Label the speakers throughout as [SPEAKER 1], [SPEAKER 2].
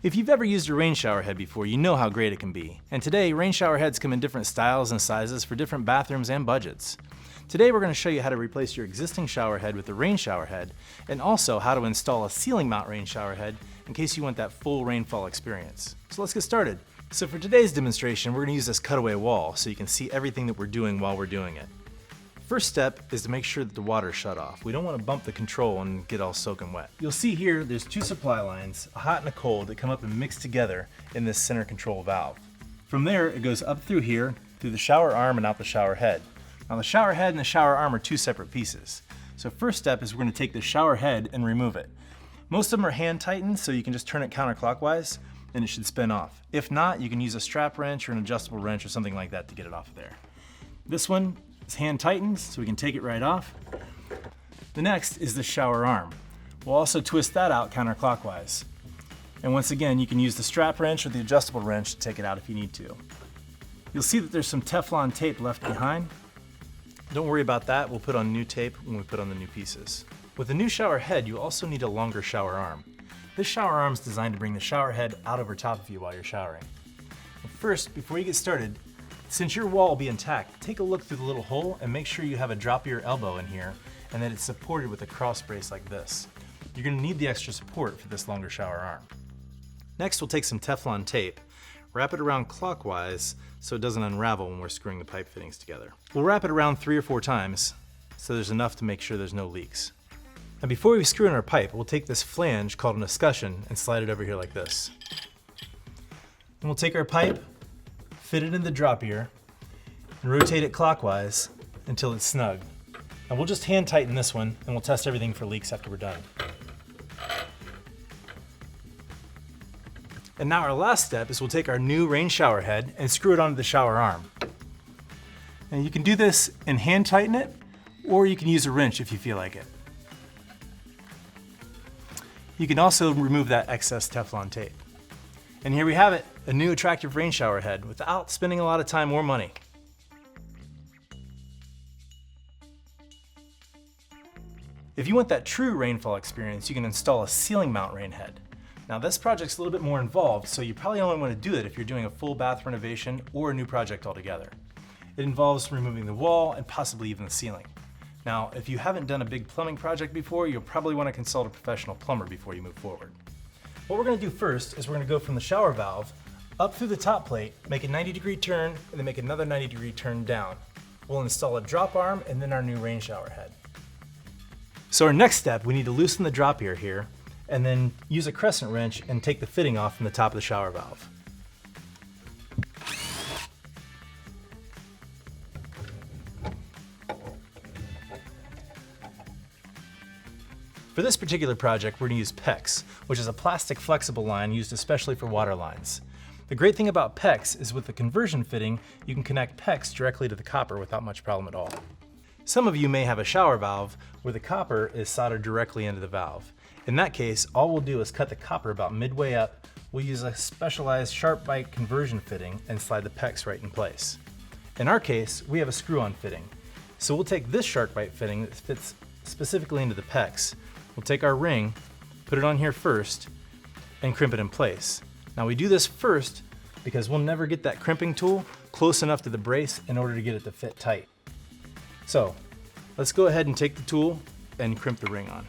[SPEAKER 1] If you've ever used a rain shower head before, you know how great it can be. And today, rain shower heads come in different styles and sizes for different bathrooms and budgets. Today we're going to show you how to replace your existing shower head with a rain shower head, and also how to install a ceiling mount rain shower head in case you want that full rainfall experience. So let's get started. So for today's demonstration, we're going to use this cutaway wall so you can see everything that we're doing while we're doing it. First step is to make sure that the water's shut off. We don't want to bump the control and get all soaking wet. You'll see here there's two supply lines, a hot and a cold, that come up and mix together in this center control valve. From there it goes up through here, through the shower arm and out the shower head. Now the shower head and the shower arm are two separate pieces. So first step is we're going to take the shower head and remove it. Most of them are hand tightened, so you can just turn it counterclockwise and it should spin off. If not, you can use a strap wrench or an adjustable wrench or something like that to get it off of there. This one is hand tightened, so we can take it right off. The next is the shower arm. We'll also twist that out counterclockwise. And once again, you can use the strap wrench or the adjustable wrench to take it out if you need to. You'll see that there's some Teflon tape left behind. Don't worry about that, we'll put on new tape when we put on the new pieces. With a new shower head, you also need a longer shower arm. This shower arm is designed to bring the shower head out over top of you while you're showering. But first, before you get started, since your wall will be intact, take a look through the little hole and make sure you have a drop of your elbow in here and that it's supported with a cross brace like this. You're going to need the extra support for this longer shower arm. Next, we'll take some Teflon tape, wrap it around clockwise so it doesn't unravel when we're screwing the pipe fittings together. We'll wrap it around 3 or 4 times so there's enough to make sure there's no leaks. And before we screw in our pipe, we'll take this flange called an escutcheon and slide it over here like this. And we'll take our pipe, fit it in the drop ear, and rotate it clockwise until it's snug. And we'll just hand tighten this one and we'll test everything for leaks after we're done. And now our last step is we'll take our new rain shower head and screw it onto the shower arm. And you can do this and hand tighten it, or you can use a wrench if you feel like it. You can also remove that excess Teflon tape. And here we have it, a new attractive rain shower head without spending a lot of time or money. If you want that true rainfall experience, you can install a ceiling mount rain head. Now this project's a little bit more involved, so you probably only want to do it if you're doing a full bath renovation or a new project altogether. It involves removing the wall and possibly even the ceiling. Now, if you haven't done a big plumbing project before, you'll probably want to consult a professional plumber before you move forward. What we're going to do first is we're going to go from the shower valve up through the top plate, make a 90-degree turn, and then make another 90-degree turn down. We'll install a drop arm and then our new rain shower head. So our next step, we need to loosen the drop ear here, and then use a crescent wrench and take the fitting off from the top of the shower valve. For this particular project, we're going to use PEX, which is a plastic flexible line used especially for water lines. The great thing about PEX is with the conversion fitting, you can connect PEX directly to the copper without much problem at all. Some of you may have a shower valve where the copper is soldered directly into the valve. In that case, all we'll do is cut the copper about midway up. We'll use a specialized sharp bite conversion fitting and slide the PEX right in place. In our case, we have a screw-on fitting. So we'll take this sharp bite fitting that fits specifically into the PEX. We'll take our ring, put it on here first, and crimp it in place. Now we do this first because we'll never get that crimping tool close enough to the brace in order to get it to fit tight. So let's go ahead and take the tool and crimp the ring on.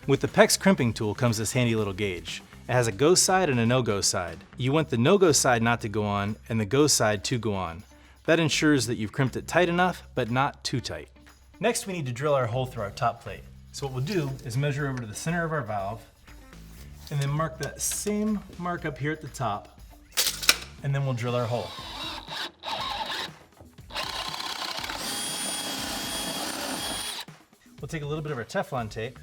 [SPEAKER 1] With the PEX crimping tool comes this handy little gauge. It has a go side and a no-go side. You want the no-go side not to go on and the go side to go on. That ensures that you've crimped it tight enough, but not too tight. Next, we need to drill our hole through our top plate. So what we'll do is measure over to the center of our valve and then mark that same mark up here at the top, and then we'll drill our hole. We'll take a little bit of our Teflon tape,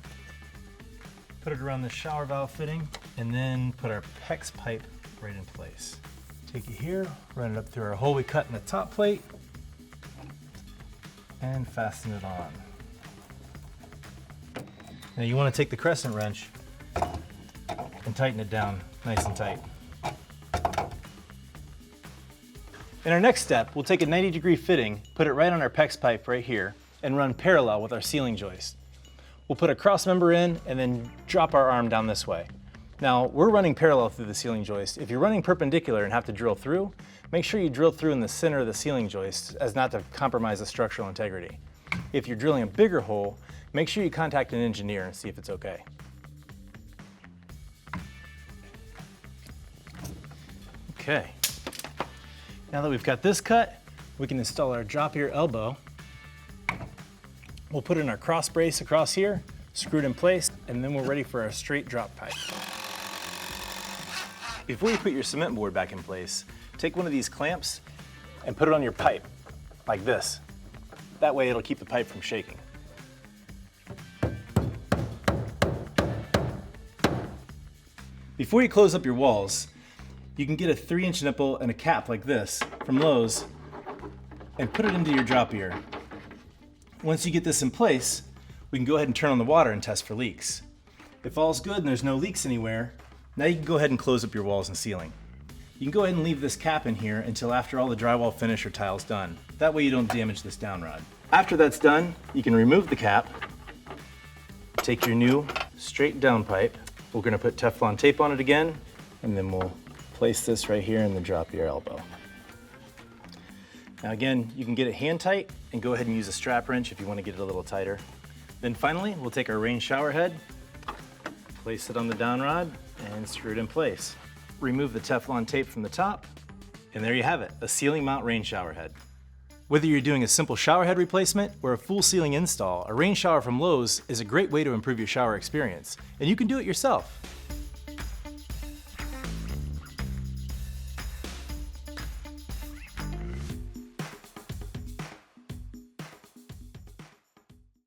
[SPEAKER 1] put it around the shower valve fitting, and then put our PEX pipe right in place. Take it here, run it up through our hole we cut in the top plate, and fasten it on. Now you want to take the crescent wrench and tighten it down nice and tight. In our next step, we'll take a 90-degree fitting, put it right on our PEX pipe right here, and run parallel with our ceiling joist. We'll put a cross member in and then drop our arm down this way. Now, we're running parallel through the ceiling joist. If you're running perpendicular and have to drill through, make sure you drill through in the center of the ceiling joist as not to compromise the structural integrity. If you're drilling a bigger hole, make sure you contact an engineer and see if it's okay. Okay. Now that we've got this cut, we can install our drop ear elbow. We'll put in our cross brace across here, screwed in place, and then we're ready for our straight drop pipe. Before you put your cement board back in place, take one of these clamps and put it on your pipe, like this. That way it'll keep the pipe from shaking. Before you close up your walls, you can get a 3-inch nipple and a cap like this from Lowe's and put it into your drop ear. Once you get this in place, we can go ahead and turn on the water and test for leaks. If all's good and there's no leaks anywhere, now you can go ahead and close up your walls and ceiling. You can go ahead and leave this cap in here until after all the drywall finish or tile's done. That way you don't damage this down rod. After that's done, you can remove the cap, take your new straight down pipe. We're gonna put Teflon tape on it again, and then we'll place this right here in the drop ear elbow. Now again, you can get it hand tight and go ahead and use a strap wrench if you want to get it a little tighter. Then finally, we'll take our rain shower head, place it on the down rod, and screw it in place. Remove the Teflon tape from the top, and there you have it, a ceiling mount rain shower head. Whether you're doing a simple shower head replacement or a full ceiling install, a rain shower from Lowe's is a great way to improve your shower experience, and you can do it yourself.